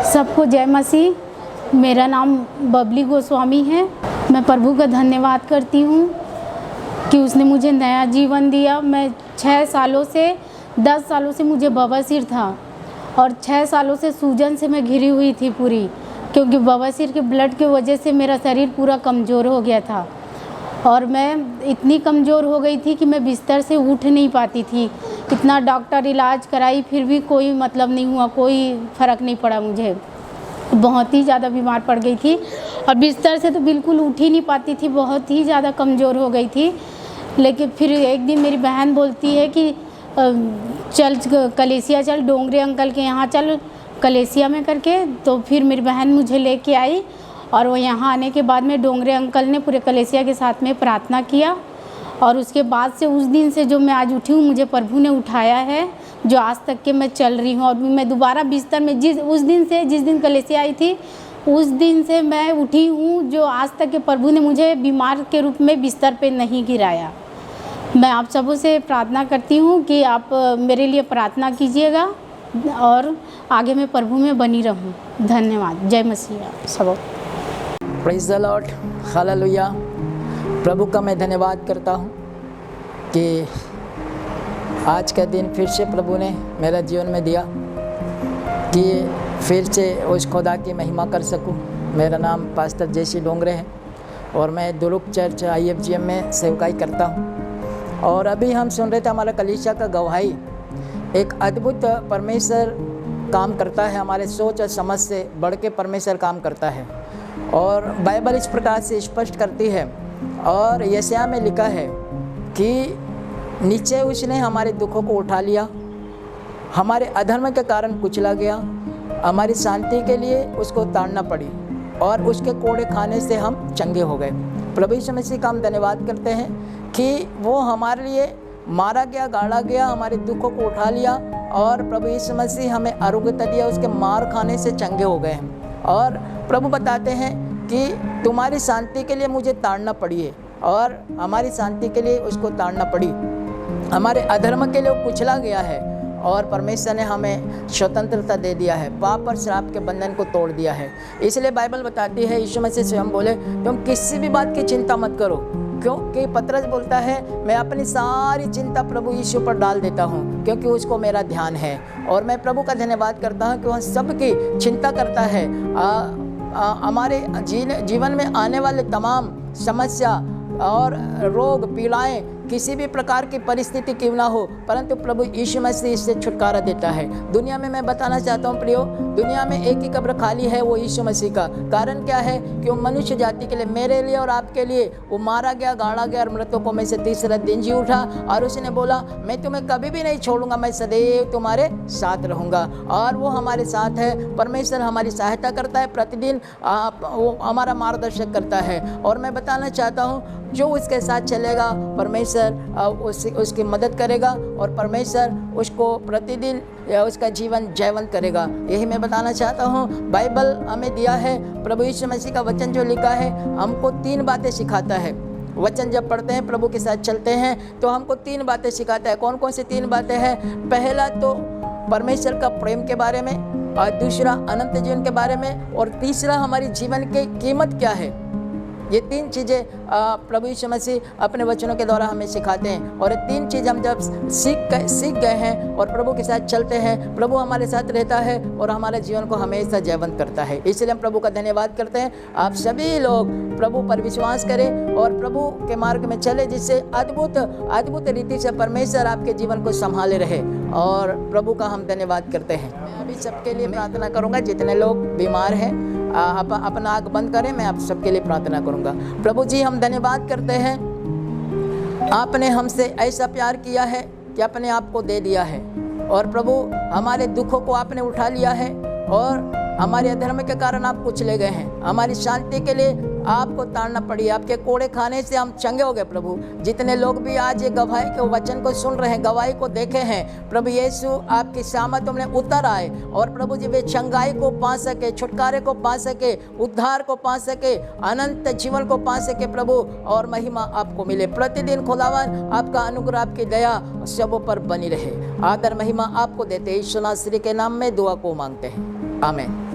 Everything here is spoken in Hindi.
सबको जय मसीह। मेरा नाम बबली गोस्वामी है। मैं प्रभु का धन्यवाद करती हूँ कि उसने मुझे नया जीवन दिया। मैं 10 सालों से मुझे बवासीर था और 6 सालों से सूजन से मैं घिरी हुई थी पूरी, क्योंकि बवासीर के ब्लड की वजह से मेरा शरीर पूरा कमज़ोर हो गया था और मैं इतनी कमज़ोर हो गई थी कि मैं बिस्तर से उठ नहीं पाती थी। इतना डॉक्टर इलाज कराई फिर भी कोई मतलब नहीं हुआ, कोई फ़र्क नहीं पड़ा मुझे। बहुत ही ज़्यादा बीमार पड़ गई थी और बिस्तर से तो बिल्कुल उठ ही नहीं पाती थी, बहुत ही ज़्यादा कमज़ोर हो गई थी। लेकिन फिर एक दिन मेरी बहन बोलती है कि चल कलेसिया चल, डोंगरे अंकल के यहाँ चल कलेसिया में करके। तो फिर मेरी बहन मुझे लेके आई और वो यहाँ आने के बाद में डोंगरे अंकल ने पूरे कलेसिया के साथ में प्रार्थना किया और उसके बाद से उस दिन से जो मैं आज उठी हूँ, मुझे प्रभु ने उठाया है, जो आज तक के मैं चल रही हूँ। और मैं दोबारा बिस्तर में जिस दिन कलेसिया आई थी उस दिन से मैं उठी हूँ, जो आज तक के प्रभु ने मुझे बीमार के रूप में बिस्तर पे नहीं गिराया। मैं आप सबों से प्रार्थना करती हूँ कि आप मेरे लिए प्रार्थना कीजिएगा और आगे मैं प्रभु में बनी रहूँ। धन्यवाद। जय मसीह सबों। Praise the Lord, hallelujah. प्रभु का मैं धन्यवाद करता हूँ कि आज का दिन फिर से प्रभु ने मेरा जीवन में दिया कि फिर से उस खुदा की महिमा कर सकूँ। मेरा नाम पास्टर जयसी डोंगरे है और मैं दुरुक चर्च IFGM में सेवकाई करता हूँ। और अभी हम सुन रहे थे हमारा कलीसिया का गवाही, एक अद्भुत परमेश्वर काम करता है, हमारे सोच और समझ से बढ़ के परमेश्वर काम करता है। और बाइबल इस प्रकार से स्पष्ट करती है और यशायाह में लिखा है कि नीचे उसने हमारे दुखों को उठा लिया, हमारे अधर्म के कारण कुचला गया, हमारी शांति के लिए उसको ताड़ना पड़ी और उसके कोड़े खाने से हम चंगे हो गए। प्रभु यीशु मसीह का हम धन्यवाद करते हैं कि वो हमारे लिए मारा गया, गाड़ा गया, हमारे दुखों को उठा लिया और प्रभु यीशु मसीह हमें आरोग्यता दिया, उसके मार खाने से चंगे हो गए हैं। और प्रभु बताते हैं कि तुम्हारी शांति के लिए मुझे ताड़ना पड़ी है और हमारी शांति के लिए उसको ताड़ना पड़ी, हमारे अधर्म के लिए वो कुचला गया है और परमेश्वर ने हमें स्वतंत्रता दे दिया है, पाप और श्राप के बंधन को तोड़ दिया है। इसलिए बाइबल बताती है, यीशु मसीह स्वयं बोले, तुम किसी भी बात की चिंता मत करो, क्योंकि पतरस बोलता है मैं अपनी सारी चिंता प्रभु यीशु पर डाल देता हूँ क्योंकि उसको मेरा ध्यान है। और मैं प्रभु का धन्यवाद करता हूँ कि वह सबकी चिंता करता है। हमारे जीवन में आने वाले तमाम समस्या और रोग पीड़ाएं, किसी भी प्रकार की परिस्थिति क्यों ना हो, परंतु प्रभु यीशु मसीह इससे छुटकारा देता है। दुनिया में मैं बताना चाहता हूँ प्रियो, दुनिया में एक ही कब्र खाली है, वो यीशु मसीह का। कारण क्या है कि वो मनुष्य जाति के लिए, मेरे लिए और आपके लिए वो मारा गया, गाड़ा गया और मृतकों में से तीसरा दिन जी उठा और उसने बोला मैं तुम्हें कभी भी नहीं छोड़ूंगा, मैं सदैव तुम्हारे साथ रहूँगा। और वो हमारे साथ है। परमेश्वर हमारी सहायता करता है, प्रतिदिन वो हमारा मार्गदर्शन करता है। और मैं बताना चाहता हूँ जो उसके साथ चलेगा परमेश्वर उसकी मदद करेगा और परमेश्वर उसको प्रतिदिन उसका जीवन जयवंत करेगा। यही मैं बताना चाहता हूँ। बाइबल हमें दिया है, प्रभु यीशु मसीह का वचन जो लिखा है हमको 3 बातें सिखाता है। वचन जब पढ़ते हैं, प्रभु के साथ चलते हैं तो हमको 3 बातें सिखाता है। कौन कौन सी 3 बातें हैं? पहला तो परमेश्वर का प्रेम के बारे में, और दूसरा अनंत जीवन के बारे में, और तीसरा हमारी जीवन की कीमत क्या है। ये 3 चीज़ें प्रभु यीशु मसीह अपने वचनों के द्वारा हमें सिखाते हैं। और ये 3 चीज़ हम जब सीख गए हैं और प्रभु के साथ चलते हैं, प्रभु हमारे साथ रहता है और हमारे जीवन को हमेशा जयवंत करता है। इसलिए हम प्रभु का धन्यवाद करते हैं। आप सभी लोग प्रभु पर विश्वास करें और प्रभु के मार्ग में चले, जिससे अद्भुत रीति से परमेश्वर आपके जीवन को संभाले रहे। और प्रभु का हम धन्यवाद करते हैं। मैं अभी सबके लिए प्रार्थना करूँगा, जितने लोग बीमार हैं अपना आँख बंद करें, मैं आप सबके लिए प्रार्थना करूंगा। प्रभु जी, हम धन्यवाद करते हैं, आपने हमसे ऐसा प्यार किया है कि अपने आप को दे दिया है। और प्रभु हमारे दुखों को आपने उठा लिया है और हमारे अधर्म के कारण आप कुचले गए हैं। हमारी शांति के लिए आपको ताड़ना पड़ी, आपके कोड़े खाने से हम चंगे हो गए। प्रभु जितने लोग भी आज ये गवाही के वचन को सुन रहे हैं, गवाही को देखे हैं, प्रभु यीशु आपकी सामत में उतर आए और प्रभु जी वे चंगाई को पा सके, छुटकारे को पा सके, उद्धार को पा सके, अनंत जीवन को पा सके प्रभु, और महिमा आपको मिले। प्रतिदिन खुदावन आपका अनुग्रह, आपकी दया सबों पर बनी रहे। आदर महिमा आपको देते यीशु नासरी के नाम में दुआ को मांगते हैं, आमीन।